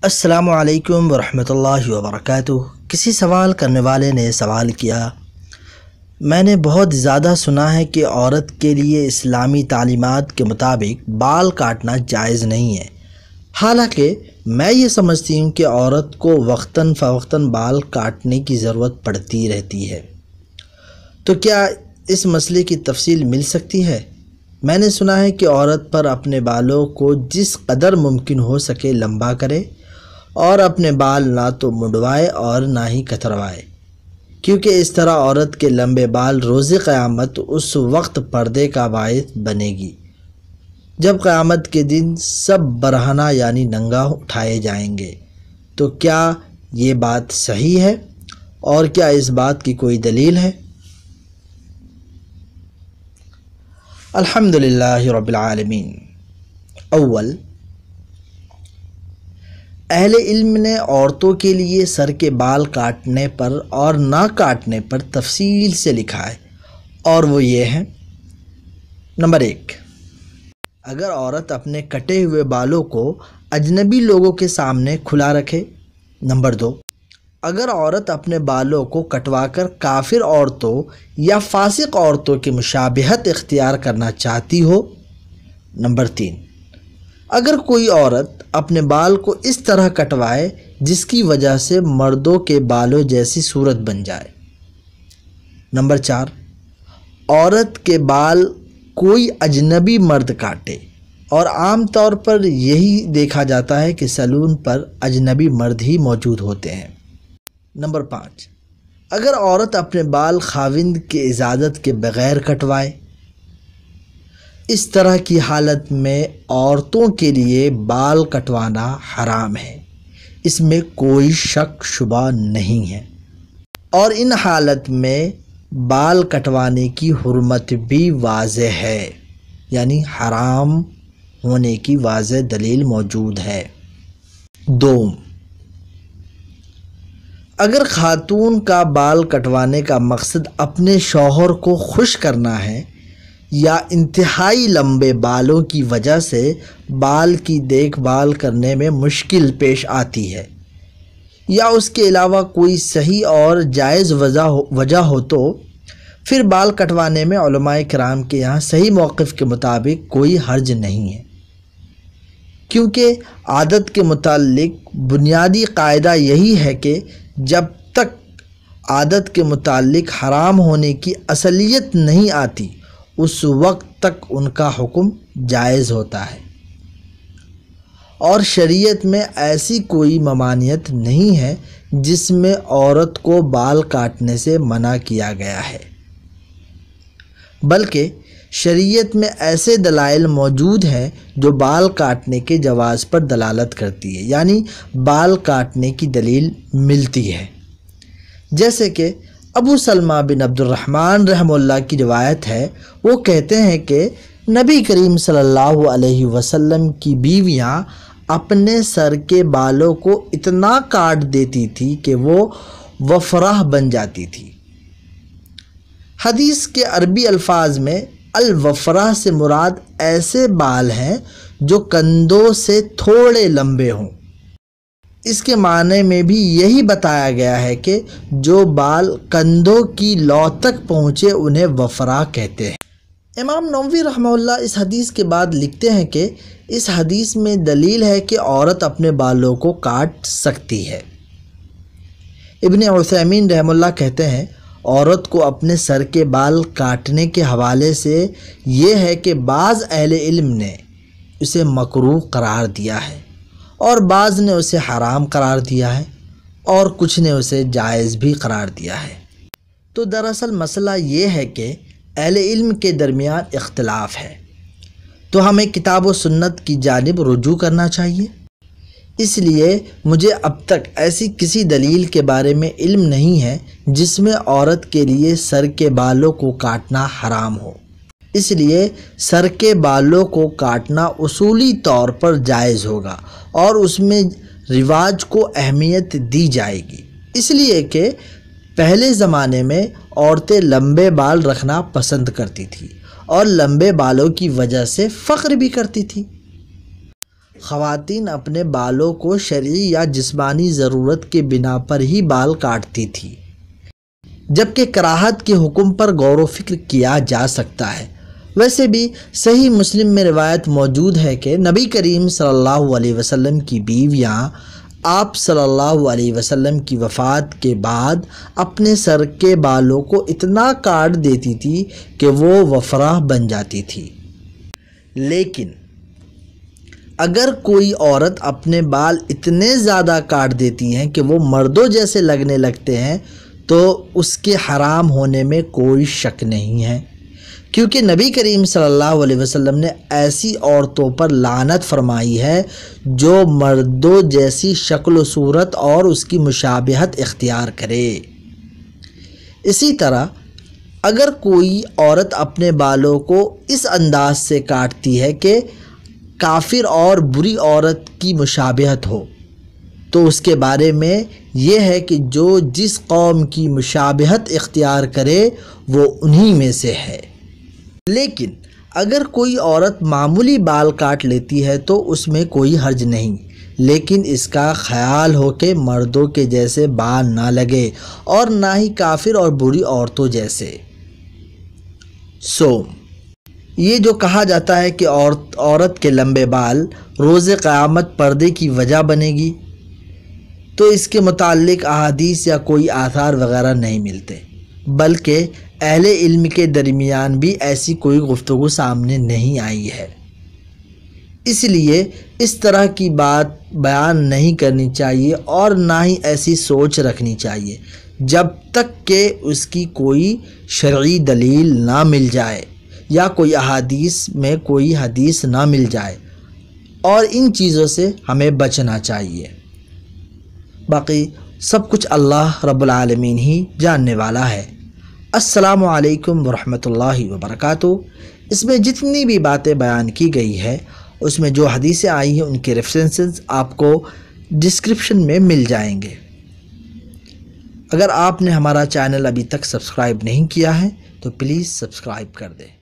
السلام علیکم ورحمۃ اللہ وبرکاتہ۔ کسی سوال کرنے والے نے سوال کیا، میں نے بہت زیادہ سنا ہے کہ عورت کے لیے اسلامی تعلیمات کے مطابق بال کاٹنا جائز نہیں ہے، حالانکہ میں یہ سمجھتی ہوں کہ عورت کو وقتاً فوقتاً بال کاٹنے کی ضرورت پڑتی رہتی ہے۔ تو کیا اس مسئلے کی تفصیل مل سکتی ہے؟ میں نے سنا ہے کہ عورت پر اپنے بالوں کو جس قدر ممکن ہو سکے لمبا کرے اور اپنے بال نہ تو منڈوائے اور نہ ہی کتروائے، کیونکہ اس طرح عورت کے لمبے بال روز قیامت اس وقت پردے کا باعث بنے گی جب قیامت کے دن سب برہنہ یعنی ننگا اٹھائے جائیں گے۔ تو کیا یہ بات صحیح ہے اور کیا اس بات کی کوئی دلیل ہے؟ الحمدللہ رب العالمین۔ اول، اہل علم نے عورتوں کے لیے سر کے بال کاٹنے پر اور نہ کاٹنے پر تفصیل سے لکھا ہے، اور وہ یہ ہے: نمبر 1، اگر عورت اپنے کٹے ہوئے بالوں کو اجنبی لوگوں کے سامنے کھلا رکھے۔ نمبر 2، اگر عورت اپنے بالوں کو کٹوا کر کافر عورتوں یا فاسق عورتوں کی مشابہت اختیار کرنا چاہتی ہو۔ نمبر 3، اگر کوئی عورت اپنے بال کو اس طرح کٹوائے جس کی وجہ سے مردوں کے بالوں جیسی صورت بن جائے۔ نمبر 4، عورت کے بال کوئی اجنبی مرد کاٹے، اور عام طور پر یہی دیکھا جاتا ہے کہ سیلون پر اجنبی مرد ہی موجود ہوتے ہیں۔ نمبر 5، اگر عورت اپنے بال خاوند کی اجازت کے بغیر کٹوائے۔ اس طرح کی حالت میں عورتوں کے لیے بال کٹوانا حرام ہے، اس میں کوئی شک شبہ نہیں ہے، اور ان حالت میں بال کٹوانے کی حرمت بھی واضح ہے، یعنی حرام ہونے کی واضح دلیل موجود ہے۔ 2، اگر خاتون کا بال کٹوانے کا مقصد اپنے شوہر کو خوش کرنا ہے یا انتہائی لمبے بالوں کی وجہ سے بال کی دیکھ بھال کرنے میں مشکل پیش آتی ہے، یا اس کے علاوہ کوئی صحیح اور جائز وجہ ہو، تو پھر بال کٹوانے میں علماء کرام کے یہاں صحیح موقف کے مطابق کوئی حرج نہیں ہے، کیونکہ عادت کے متعلق بنیادی قاعدہ یہی ہے کہ جب تک عادت کے متعلق حرام ہونے کی اصلیت نہیں آتی اس وقت تک ان کا حکم جائز ہوتا ہے، اور شریعت میں ایسی کوئی ممانعت نہیں ہے جس میں عورت کو بال کاٹنے سے منع کیا گیا ہے، بلکہ شریعت میں ایسے دلائل موجود ہیں جو بال کاٹنے کے جواز پر دلالت کرتی ہے، یعنی بال کاٹنے کی دلیل ملتی ہے۔ جیسے کہ ابو سلمہ بن عبد الرحمن رحمہ اللہ کی روایت ہے، وہ کہتے ہیں کہ نبی کریم صلی اللہ علیہ وسلم کی بیویاں اپنے سر کے بالوں کو اتنا کاٹ دیتی تھی کہ وہ وفرہ بن جاتی تھی۔ حدیث کے عربی الفاظ میں الوفرہ سے مراد ایسے بال ہیں جو کندھوں سے تھوڑے لمبے ہوں۔ اس کے معنی میں بھی یہی بتایا گیا ہے کہ جو بال کندھوں کی لو تک پہنچے انہیں وفرہ کہتے ہیں۔ امام نووی رحمہ اللہ اس حدیث کے بعد لکھتے ہیں کہ اس حدیث میں دلیل ہے کہ عورت اپنے بالوں کو کاٹ سکتی ہے۔ ابن عثیمین رحمہ اللہ کہتے ہیں، عورت کو اپنے سر کے بال کاٹنے کے حوالے سے یہ ہے کہ بعض اہل علم نے اسے مکروہ قرار دیا ہے، اور بعض نے اسے حرام قرار دیا ہے، اور کچھ نے اسے جائز بھی قرار دیا ہے۔ تو دراصل مسئلہ یہ ہے کہ اہل علم کے درمیان اختلاف ہے، تو ہمیں کتاب و سنت کی جانب رجوع کرنا چاہیے۔ اس لیے مجھے اب تک ایسی کسی دلیل کے بارے میں علم نہیں ہے جس میں عورت کے لیے سر کے بالوں کو کاٹنا حرام ہو، اس لیے سر کے بالوں کو کاٹنا اصولی طور پر جائز ہوگا، اور اس میں رواج کو اہمیت دی جائے گی، اس لیے کہ پہلے زمانے میں عورتیں لمبے بال رکھنا پسند کرتی تھیں اور لمبے بالوں کی وجہ سے فخر بھی کرتی تھی۔ خواتین اپنے بالوں کو شرعی یا جسمانی ضرورت کے بنا پر ہی بال کاٹتی تھی، جبکہ کراہت کے حکم پر غور و فکر کیا جا سکتا ہے۔ ویسے بھی صحیح مسلم میں روایت موجود ہے کہ نبی کریم صلی اللہ علیہ وسلم کی بیویاں آپ صلی اللہ علیہ وسلم کی وفات کے بعد اپنے سر کے بالوں کو اتنا کاٹ دیتی تھی کہ وہ وفرہ بن جاتی تھی۔ لیکن اگر کوئی عورت اپنے بال اتنے زیادہ کاٹ دیتی ہیں کہ وہ مردوں جیسے لگنے لگتے ہیں تو اس کے حرام ہونے میں کوئی شک نہیں ہے، کیونکہ نبی کریم صلی اللہ علیہ وسلم نے ایسی عورتوں پر لعنت فرمائی ہے جو مردوں جیسی شکل و صورت اور اس کی مشابہت اختیار کرے۔ اسی طرح اگر کوئی عورت اپنے بالوں کو اس انداز سے کاٹتی ہے کہ کافر اور بری عورت کی مشابہت ہو، تو اس کے بارے میں یہ ہے کہ جو جس قوم کی مشابہت اختیار کرے وہ انہی میں سے ہے۔ لیکن اگر کوئی عورت معمولی بال کاٹ لیتی ہے تو اس میں کوئی حرج نہیں، لیکن اس کا خیال ہو کہ مردوں کے جیسے بال نہ لگے اور نہ ہی کافر اور بری عورتوں جیسے۔ یہ جو کہا جاتا ہے کہ عورت کے لمبے بال روز قیامت پردے کی وجہ بنے گی، تو اس کے متعلق احادیث یا کوئی آثار وغیرہ نہیں ملتے، بلکہ اہل علم کے درمیان بھی ایسی کوئی گفتگو سامنے نہیں آئی ہے۔ اس لیے اس طرح کی بات بیان نہیں کرنی چاہیے اور نہ ہی ایسی سوچ رکھنی چاہیے جب تک کہ اس کی کوئی شرعی دلیل نہ مل جائے یا کوئی احادیث میں کوئی حدیث نہ مل جائے، اور ان چیزوں سے ہمیں بچنا چاہیے۔ باقی سب کچھ اللہ رب العالمین ہی جاننے والا ہے۔ السلام علیکم ورحمۃ اللہ وبرکاتہ۔ اس میں جتنی بھی باتیں بیان کی گئی ہے اس میں جو حدیثیں آئی ہیں ان کے ریفرنسز آپ کو ڈسکرپشن میں مل جائیں گے۔ اگر آپ نے ہمارا چینل ابھی تک سبسکرائب نہیں کیا ہے تو پلیز سبسکرائب کر دیں۔